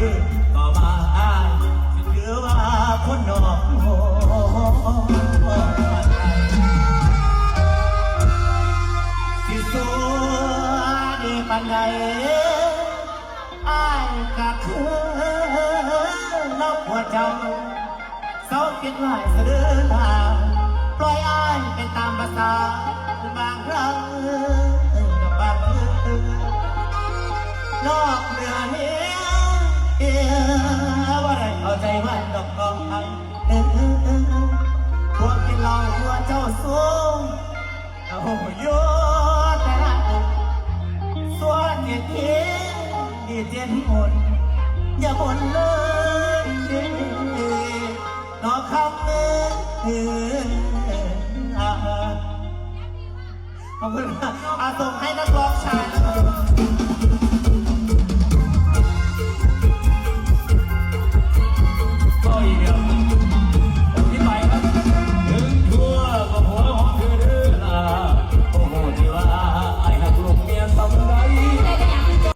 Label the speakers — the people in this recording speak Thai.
Speaker 1: ก็มาถือว่าคนนอกสิสัวดีปันใดอ้ายกะคือเล่าหัวเจ้าเศร้าเกิดไหวเสด็จทางปล่อยอ้ายไปตามภาษาบางครั้งกับบางคืนนอกเรือเนี้ยว่าไรเอาใจมันดอกกองไทยพวกกินเหล้าหัวเจ้าสูงเอาโยแต่ละส่วนเกียรติดีเจนหมดอย่าบ่นเลยนอกคำขอบคุณส่งให้นักร้องชายนะครับ